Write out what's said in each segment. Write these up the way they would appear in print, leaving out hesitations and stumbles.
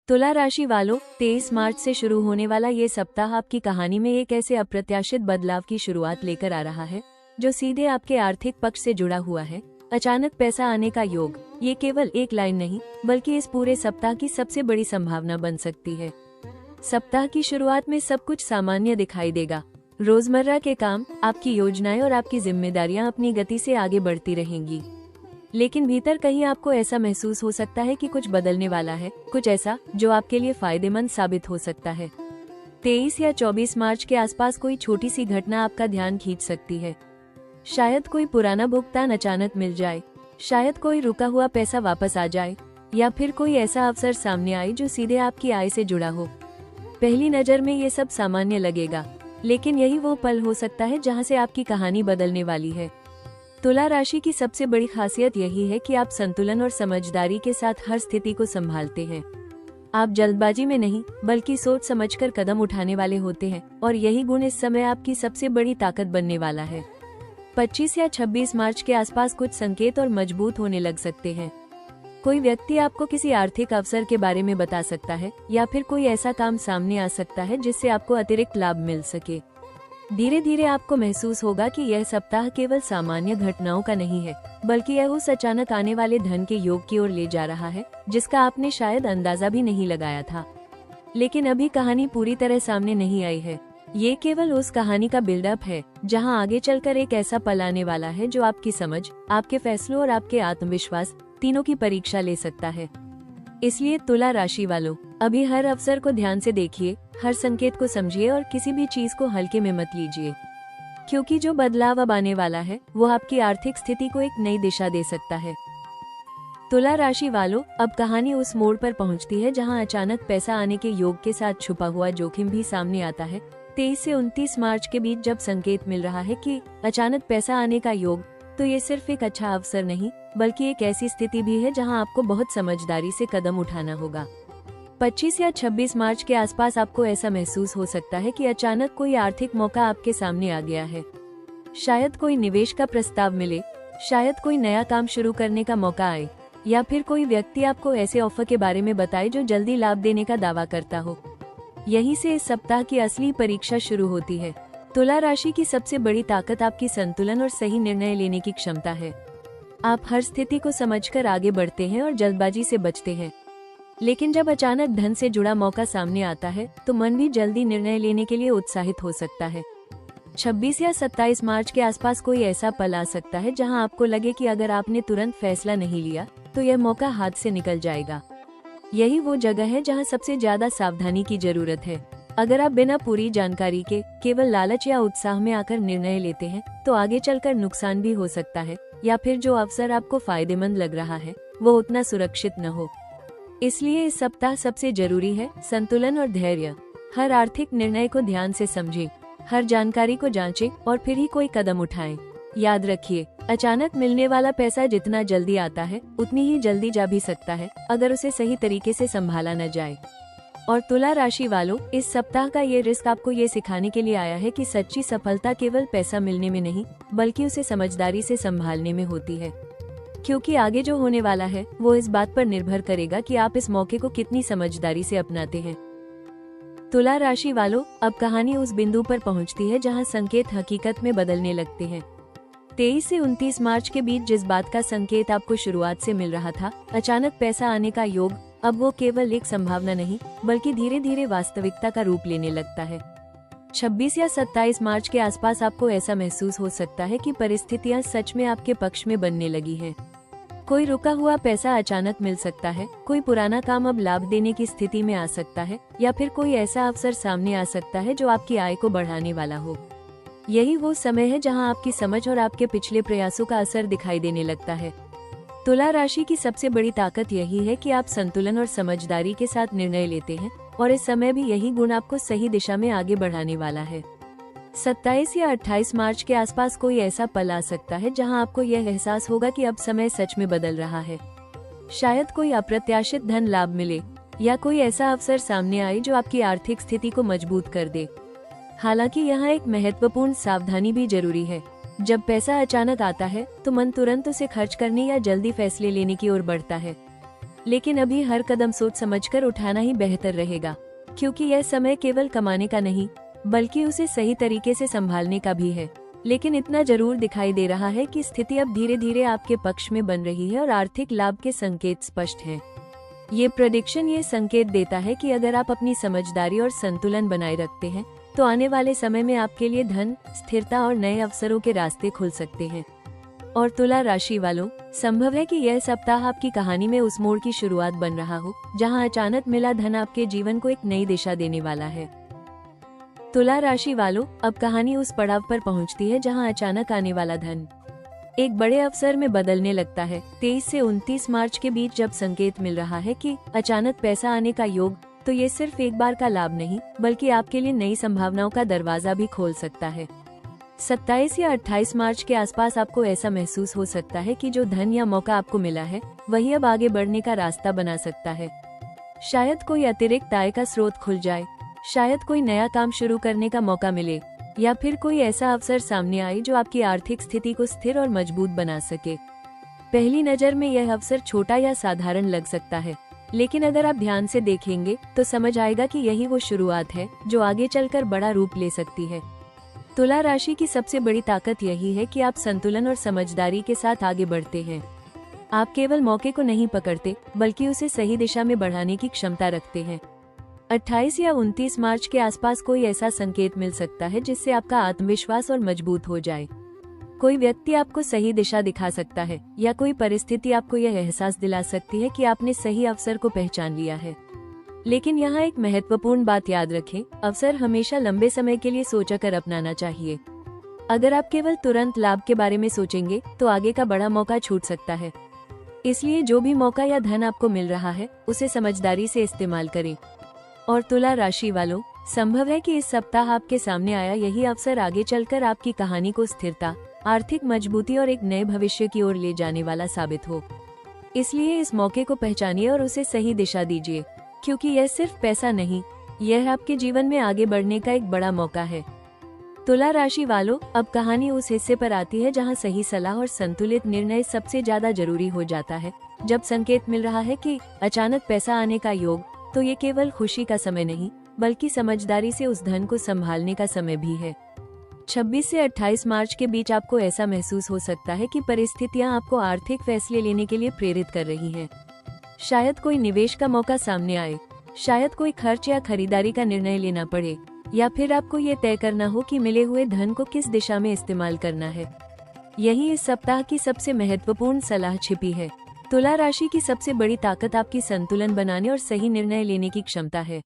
तुला राशि वालों, 23 मार्च से शुरू होने वाला ये सप्ताह आपकी कहानी में एक ऐसे अप्रत्याशित बदलाव की शुरुआत लेकर आ रहा है जो सीधे आपके आर्थिक पक्ष से जुड़ा हुआ है। अचानक पैसा आने का योग, ये केवल एक लाइन नहीं बल्कि इस पूरे सप्ताह की सबसे बड़ी संभावना बन सकती है। सप्ताह की शुरुआत में सब कुछ सामान्य दिखाई देगा। रोजमर्रा के काम, आपकी योजनाएं और आपकी जिम्मेदारियां अपनी गति से आगे बढ़ती रहेंगी। लेकिन भीतर कहीं आपको ऐसा महसूस हो सकता है कि कुछ बदलने वाला है, कुछ ऐसा जो आपके लिए फायदेमंद साबित हो सकता है। 23 या 24 मार्च के आसपास कोई छोटी सी घटना आपका ध्यान खींच सकती है। शायद कोई पुराना भुगतान अचानक मिल जाए, शायद कोई रुका हुआ पैसा वापस आ जाए, या फिर कोई ऐसा अवसर सामने आए जो सीधे आपकी आय से जुड़ा हो। पहली नजर में ये सब सामान्य लगेगा, लेकिन यही वो पल हो सकता है जहां से आपकी कहानी बदलने वाली है। तुला राशि की सबसे बड़ी खासियत यही है कि आप संतुलन और समझदारी के साथ हर स्थिति को संभालते हैं। आप जल्दबाजी में नहीं बल्कि सोच समझकर कदम उठाने वाले होते हैं, और यही गुण इस समय आपकी सबसे बड़ी ताकत बनने वाला है। 25 या 26 मार्च के आसपास कुछ संकेत और मजबूत होने लग सकते हैं। कोई व्यक्ति आपको किसी आर्थिक अवसर के बारे में बता सकता है, या फिर कोई ऐसा काम सामने आ सकता है जिससे आपको अतिरिक्त लाभ मिल सके। धीरे धीरे आपको महसूस होगा कि यह सप्ताह केवल सामान्य घटनाओं का नहीं है, बल्कि यह उस अचानक आने वाले धन के योग की ओर ले जा रहा है जिसका आपने शायद अंदाजा भी नहीं लगाया था। लेकिन अभी कहानी पूरी तरह सामने नहीं आई है। ये केवल उस कहानी का बिल्डअप है जहां आगे चलकर एक ऐसा पल आने वाला है जो आपकी समझ, आपके फैसलों और आपके आत्मविश्वास तीनों की परीक्षा ले सकता है। इसलिए तुला राशि वालों, अभी हर अवसर को ध्यान से देखिए, हर संकेत को समझिए और किसी भी चीज को हल्के में मत लीजिए, क्योंकि जो बदलाव अब आने वाला है वो आपकी आर्थिक स्थिति को एक नई दिशा दे सकता है। तुला राशि वालों, अब कहानी उस मोड़ पर पहुंचती है जहां अचानक पैसा आने के योग के साथ छुपा हुआ जोखिम भी सामने आता है। 23 से 29 मार्च के बीच जब संकेत मिल रहा है कि अचानक पैसा आने का योग, तो ये सिर्फ एक अच्छा अवसर नहीं बल्कि एक ऐसी स्थिति भी है जहां आपको बहुत समझदारी से कदम उठाना होगा। 25 या 26 मार्च के आसपास आपको ऐसा महसूस हो सकता है कि अचानक कोई आर्थिक मौका आपके सामने आ गया है। शायद कोई निवेश का प्रस्ताव मिले, शायद कोई नया काम शुरू करने का मौका आए, या फिर कोई व्यक्ति आपको ऐसे ऑफर के बारे में बताए जो जल्दी लाभ देने का दावा करता हो। यहीं से इस सप्ताह की असली परीक्षा शुरू होती है। तुला राशि की सबसे बड़ी ताकत आपकी संतुलन और सही निर्णय लेने की क्षमता है। आप हर स्थिति को समझकर आगे बढ़ते हैं और जल्दबाजी से बचते हैं। लेकिन जब अचानक धन से जुड़ा मौका सामने आता है तो मन भी जल्दी निर्णय लेने के लिए उत्साहित हो सकता है। 26 या 27 मार्च के आसपास कोई ऐसा पल आ सकता है जहां आपको लगे कि अगर आपने तुरंत फैसला नहीं लिया तो यह मौका हाथ से निकल जाएगा। यही वो जगह है जहां सबसे ज्यादा सावधानी की जरूरत है। अगर आप बिना पूरी जानकारी के केवल लालच या उत्साह में आकर निर्णय लेते हैं तो आगे चलकर नुकसान भी हो सकता है, या फिर जो अवसर आपको फायदेमंद लग रहा है वो उतना सुरक्षित न हो। इसलिए इस सप्ताह सबसे जरूरी है संतुलन और धैर्य। हर आर्थिक निर्णय को ध्यान से समझें, हर जानकारी को जांचें और फिर ही कोई कदम उठाएं। याद रखिए, अचानक मिलने वाला पैसा जितना जल्दी आता है उतनी ही जल्दी जा भी सकता है अगर उसे सही तरीके से संभाला न जाए। और तुला राशि वालों, इस सप्ताह का ये रिस्क आपको ये सिखाने के लिए आया है कि सच्ची सफलता केवल पैसा मिलने में नहीं बल्कि उसे समझदारी से संभालने में होती है। क्योंकि आगे जो होने वाला है वो इस बात पर निर्भर करेगा कि आप इस मौके को कितनी समझदारी से अपनाते हैं। तुला राशि वालों, अब कहानी उस बिंदु पर पहुंचती है जहां संकेत हकीकत में बदलने लगते हैं। 23 से 29 मार्च के बीच जिस बात का संकेत आपको शुरुआत से मिल रहा था, अचानक पैसा आने का योग, अब वो केवल एक संभावना नहीं बल्कि धीरे धीरे वास्तविकता का रूप लेने लगता है। 26 या 27 मार्च के आसपास आपको ऐसा महसूस हो सकता है कि परिस्थितियां सच में आपके पक्ष में बनने लगी हैं। कोई रुका हुआ पैसा अचानक मिल सकता है, कोई पुराना काम अब लाभ देने की स्थिति में आ सकता है, या फिर कोई ऐसा अवसर सामने आ सकता है जो आपकी आय को बढ़ाने वाला हो। यही वो समय है जहां आपकी समझ और आपके पिछले प्रयासों का असर दिखाई देने लगता है। तुला राशि की सबसे बड़ी ताकत यही है कि आप संतुलन और समझदारी के साथ निर्णय लेते हैं, और इस समय भी यही गुण आपको सही दिशा में आगे बढ़ाने वाला है। 27 या 28 मार्च के आसपास कोई ऐसा पल आ सकता है जहां आपको यह एहसास होगा कि अब समय सच में बदल रहा है। शायद कोई अप्रत्याशित धन लाभ मिले, या कोई ऐसा अवसर सामने आए जो आपकी आर्थिक स्थिति को मजबूत कर दे। हालांकि यहाँ एक महत्वपूर्ण सावधानी भी जरूरी है। जब पैसा अचानक आता है तो मन तुरंत उसे खर्च करने या जल्दी फैसले लेने की ओर बढ़ता है। लेकिन अभी हर कदम सोच समझकर उठाना ही बेहतर रहेगा, क्योंकि यह समय केवल कमाने का नहीं बल्कि उसे सही तरीके से संभालने का भी है। लेकिन इतना जरूर दिखाई दे रहा है कि स्थिति अब धीरे धीरे आपके पक्ष में बन रही है और आर्थिक लाभ के संकेत स्पष्ट हैं। ये प्रेडिक्शन ये संकेत देता है कि अगर आप अपनी समझदारी और संतुलन बनाए रखते हैं तो आने वाले समय में आपके लिए धन, स्थिरता और नए अवसरों के रास्ते खुल सकते हैं। और तुला राशि वालों, संभव है कि यह सप्ताह आपकी कहानी में उस मोड़ की शुरुआत बन रहा हो जहां अचानक मिला धन आपके जीवन को एक नई दिशा देने वाला है। तुला राशि वालों, अब कहानी उस पड़ाव पर पहुंचती है जहां अचानक आने वाला धन एक बड़े अवसर में बदलने लगता है। 23 से 29 मार्च के बीच जब संकेत मिल रहा है कि अचानक पैसा आने का योग, तो ये सिर्फ एक बार का लाभ नहीं बल्कि आपके लिए नई संभावनाओं का दरवाजा भी खोल सकता है। 27 या 28 मार्च के आसपास आपको ऐसा महसूस हो सकता है कि जो धन या मौका आपको मिला है वही अब आगे बढ़ने का रास्ता बना सकता है। शायद कोई अतिरिक्त आय का स्रोत खुल जाए, शायद कोई नया काम शुरू करने का मौका मिले, या फिर कोई ऐसा अवसर सामने आए जो आपकी आर्थिक स्थिति को स्थिर और मजबूत बना सके। पहली नजर में यह अवसर छोटा या साधारण लग सकता है, लेकिन अगर आप ध्यान से देखेंगे तो समझ आएगा कि यही वो शुरुआत है जो आगे चलकर बड़ा रूप ले सकती है। तुला राशि की सबसे बड़ी ताकत यही है कि आप संतुलन और समझदारी के साथ आगे बढ़ते हैं। आप केवल मौके को नहीं पकड़ते बल्कि उसे सही दिशा में बढ़ाने की क्षमता रखते हैं। 28 या 29 मार्च के आसपास कोई ऐसा संकेत मिल सकता है जिससे आपका आत्मविश्वास और मजबूत हो जाए। कोई व्यक्ति आपको सही दिशा दिखा सकता है या कोई परिस्थिति आपको यह एहसास दिला सकती है कि आपने सही अवसर को पहचान लिया है। लेकिन यहाँ एक महत्वपूर्ण बात याद रखें, अवसर हमेशा लंबे समय के लिए सोचकर अपनाना चाहिए। अगर आप केवल तुरंत लाभ के बारे में सोचेंगे तो आगे का बड़ा मौका छूट सकता है। इसलिए जो भी मौका या धन आपको मिल रहा है उसे समझदारी से इस्तेमाल करें। और तुला राशि वालों, संभव है कि इस सप्ताह आपके सामने आया यही अवसर आगे चलकर आपकी कहानी को स्थिरता, आर्थिक मजबूती और एक नए भविष्य की ओर ले जाने वाला साबित हो। इसलिए इस मौके को पहचानिए और उसे सही दिशा दीजिए, क्योंकि यह सिर्फ पैसा नहीं, यह आपके जीवन में आगे बढ़ने का एक बड़ा मौका है। तुला राशि वालों, अब कहानी उस हिस्से पर आती है जहां सही सलाह और संतुलित निर्णय सबसे ज्यादा जरूरी हो जाता है। जब संकेत मिल रहा है कि अचानक पैसा आने का योग, तो ये केवल खुशी का समय नहीं बल्कि समझदारी से उस धन को संभालने का समय भी है। 26 से 28 मार्च के बीच आपको ऐसा महसूस हो सकता है कि परिस्थितियां आपको आर्थिक फैसले लेने के लिए प्रेरित कर रही हैं। शायद कोई निवेश का मौका सामने आए, शायद कोई खर्च या खरीदारी का निर्णय लेना पड़े, या फिर आपको ये तय करना हो कि मिले हुए धन को किस दिशा में इस्तेमाल करना है। यही इस सप्ताह की सबसे महत्वपूर्ण सलाह छिपी है। तुला राशि की सबसे बड़ी ताकत आपकी संतुलन बनाने और सही निर्णय लेने की क्षमता है।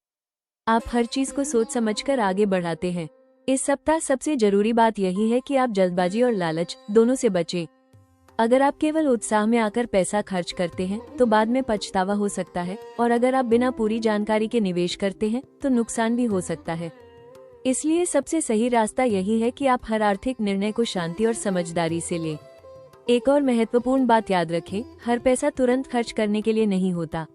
आप हर चीज को सोच समझकर आगे बढ़ाते हैं। इस सप्ताह सबसे जरूरी बात यही है कि आप जल्दबाजी और लालच दोनों से बचें। अगर आप केवल उत्साह में आकर पैसा खर्च करते हैं तो बाद में पछतावा हो सकता है, और अगर आप बिना पूरी जानकारी के निवेश करते हैं तो नुकसान भी हो सकता है। इसलिए सबसे सही रास्ता यही है कि आप हर आर्थिक निर्णय को शांति और समझदारी से लें। एक और महत्वपूर्ण बात याद रखें, हर पैसा तुरंत खर्च करने के लिए नहीं होता।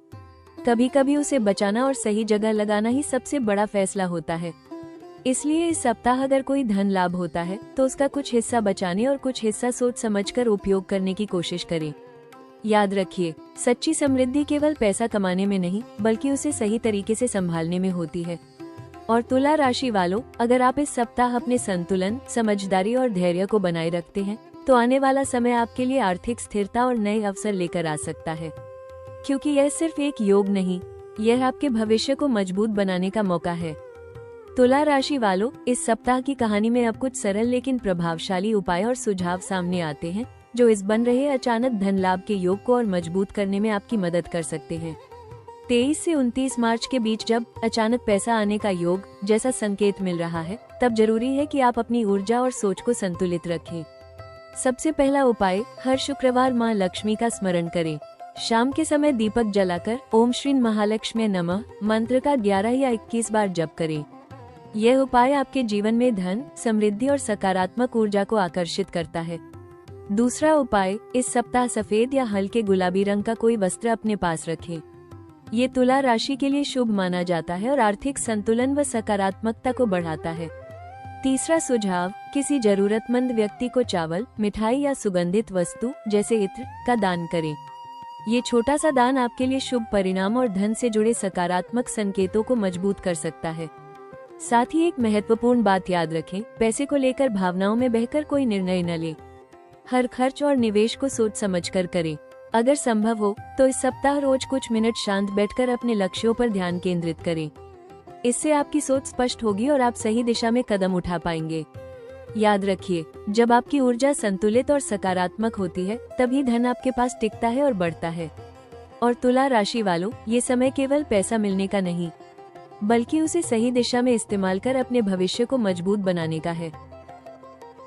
कभी कभी उसे बचाना और सही जगह लगाना ही सबसे बड़ा फैसला होता है। इसलिए इस सप्ताह अगर कोई धन लाभ होता है तो उसका कुछ हिस्सा बचाने और कुछ हिस्सा सोच समझकर उपयोग करने की कोशिश करें। याद रखिए, सच्ची समृद्धि केवल पैसा कमाने में नहीं बल्कि उसे सही तरीके से संभालने में होती है। और तुला राशि वालों, अगर आप इस सप्ताह अपने संतुलन, समझदारी और धैर्य को बनाए रखते हैं तो आने वाला समय आपके लिए आर्थिक स्थिरता और नए अवसर लेकर आ सकता है। क्योंकि यह सिर्फ एक योग नहीं, यह आपके भविष्य को मजबूत बनाने का मौका है। तुला राशि वालों, इस सप्ताह की कहानी में अब कुछ सरल लेकिन प्रभावशाली उपाय और सुझाव सामने आते हैं जो इस बन रहे अचानक धन लाभ के योग को और मजबूत करने में आपकी मदद कर सकते हैं। 23 से 29 मार्च के बीच जब अचानक पैसा आने का योग जैसा संकेत मिल रहा है, तब जरूरी है कि आप अपनी ऊर्जा और सोच को संतुलित रखें। सबसे पहला उपाय, हर शुक्रवार माँ लक्ष्मी का स्मरण करें। शाम के समय दीपक जलाकर ओम श्री महालक्ष्मी नमः मंत्र का 11 या 21 बार जप करें। यह उपाय आपके जीवन में धन, समृद्धि और सकारात्मक ऊर्जा को आकर्षित करता है। दूसरा उपाय, इस सप्ताह सफेद या हल्के गुलाबी रंग का कोई वस्त्र अपने पास रखें। ये तुला राशि के लिए शुभ माना जाता है और आर्थिक संतुलन व सकारात्मकता को बढ़ाता है। तीसरा सुझाव, किसी जरूरतमंद व्यक्ति को चावल, मिठाई या सुगंधित वस्तु जैसे इत्र का दान करें। ये छोटा सा दान आपके लिए शुभ परिणाम और धन से जुड़े सकारात्मक संकेतों को मजबूत कर सकता है। साथ ही एक महत्वपूर्ण बात याद रखें, पैसे को लेकर भावनाओं में बहकर कोई निर्णय न लें। हर खर्च और निवेश को सोच समझकर करें। अगर संभव हो तो इस सप्ताह रोज कुछ मिनट शांत बैठकर अपने लक्ष्यों पर ध्यान केंद्रित करें। इससे आपकी सोच स्पष्ट होगी और आप सही दिशा में कदम उठा पाएंगे। याद रखिए, जब आपकी ऊर्जा संतुलित और सकारात्मक होती है तभी धन आपके पास टिकता है और बढ़ता है। और तुला राशि वालों, ये समय केवल पैसा मिलने का नहीं, बल्कि उसे सही दिशा में इस्तेमाल कर अपने भविष्य को मजबूत बनाने का है।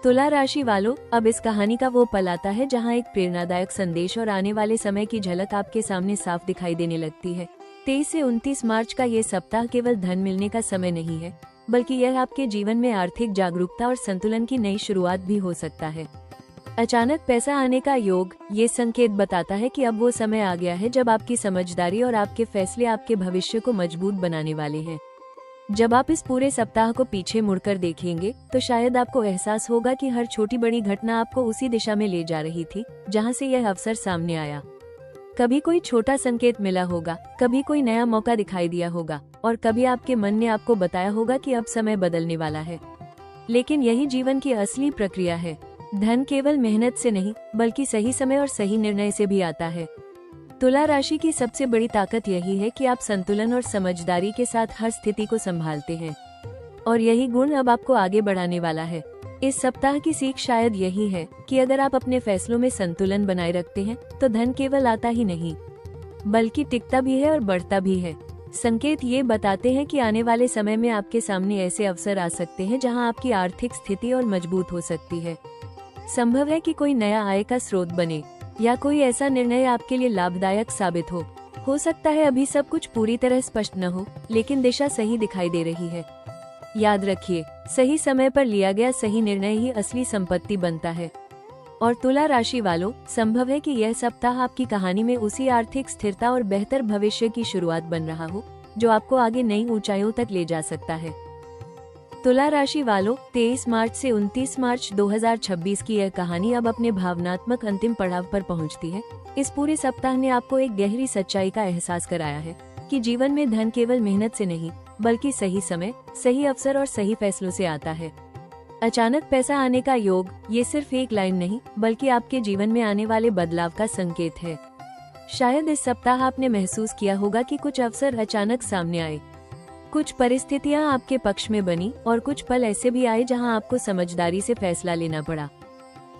तुला राशि वालों, अब इस कहानी का वो पल आता है जहाँ एक प्रेरणादायक संदेश और आने वाले समय की झलक आपके सामने साफ दिखाई देने लगती है। 23 से 29 मार्च का ये सप्ताह केवल धन मिलने का समय नहीं है, बल्कि यह आपके जीवन में आर्थिक जागरूकता और संतुलन की नई शुरुआत भी हो सकता है। अचानक पैसा आने का योग ये संकेत बताता है कि अब वो समय आ गया है जब आपकी समझदारी और आपके फैसले आपके भविष्य को मजबूत बनाने वाले हैं। जब आप इस पूरे सप्ताह को पीछे मुड़कर देखेंगे तो शायद आपको एहसास होगा कि हर छोटी बड़ी घटना आपको उसी दिशा में ले जा रही थी जहां से यह अवसर सामने आया। कभी कोई छोटा संकेत मिला होगा, कभी कोई नया मौका दिखाई दिया होगा और कभी आपके मन ने आपको बताया होगा कि अब समय बदलने वाला है। लेकिन यही जीवन की असली प्रक्रिया है। धन केवल मेहनत से नहीं, बल्कि सही समय और सही निर्णय से भी आता है। तुला राशि की सबसे बड़ी ताकत यही है कि आप संतुलन और समझदारी के साथ हर स्थिति को संभालते हैं, और यही गुण अब आपको आगे बढ़ाने वाला है। इस सप्ताह की सीख शायद यही है कि अगर आप अपने फैसलों में संतुलन बनाए रखते हैं तो धन केवल आता ही नहीं, बल्कि टिकता भी है और बढ़ता भी है। संकेत ये बताते हैं कि आने वाले समय में आपके सामने ऐसे अवसर आ सकते हैं जहां आपकी आर्थिक स्थिति और मजबूत हो सकती है। संभव है कि कोई नया आय का स्रोत बने या कोई ऐसा निर्णय आपके लिए लाभदायक साबित हो सकता है अभी सब कुछ पूरी तरह स्पष्ट न हो, लेकिन दिशा सही दिखाई दे रही है। याद रखिए, सही समय पर लिया गया सही निर्णय ही असली संपत्ति बनता है। और तुला राशि वालों, संभव है कि यह सप्ताह आपकी कहानी में उसी आर्थिक स्थिरता और बेहतर भविष्य की शुरुआत बन रहा हो जो आपको आगे नई ऊंचाइयों तक ले जा सकता है। तुला राशि वालों, 23 मार्च से 29 मार्च 2026 की यह कहानी अब अपने भावनात्मक अंतिम पड़ाव पर पहुंचती है। इस पूरे सप्ताह ने आपको एक गहरी सच्चाई का एहसास कराया है कि जीवन में धन केवल मेहनत से नहीं, बल्कि सही समय, सही अवसर और सही फैसलों से आता है। अचानक पैसा आने का योग ये सिर्फ एक लाइन नहीं, बल्कि आपके जीवन में आने वाले बदलाव का संकेत है। शायद इस सप्ताह आपने महसूस किया होगा कि कुछ अवसर अचानक सामने आए, कुछ परिस्थितियां आपके पक्ष में बनी और कुछ पल ऐसे भी आए जहां आपको समझदारी से फैसला लेना पड़ा।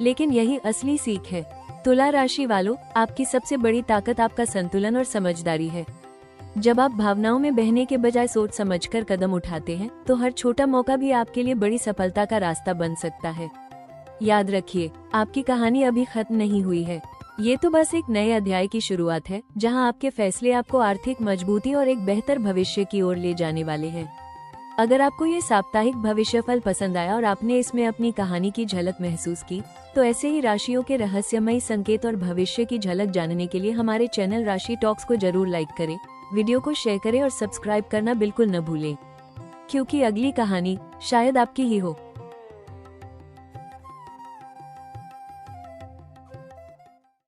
लेकिन यही असली सीख है। तुला राशि वालों, आपकी सबसे बड़ी ताकत आपका संतुलन और समझदारी है। जब आप भावनाओं में बहने के बजाय सोच समझकर कदम उठाते हैं तो हर छोटा मौका भी आपके लिए बड़ी सफलता का रास्ता बन सकता है। याद रखिए, आपकी कहानी अभी खत्म नहीं हुई है। ये तो बस एक नए अध्याय की शुरुआत है जहां आपके फैसले आपको आर्थिक मजबूती और एक बेहतर भविष्य की ओर ले जाने वाले हैं। अगर आपको ये साप्ताहिक भविष्यफल पसंद आया और आपने इसमें अपनी कहानी की झलक महसूस की, तो ऐसे ही राशियों के रहस्यमयी संकेत और भविष्य की झलक जानने के लिए हमारे चैनल राशि टॉक्स को जरूर लाइक करें, वीडियो को शेयर करें और सब्सक्राइब करना बिल्कुल न भूलें, क्योंकि अगली कहानी शायद आपकी ही हो।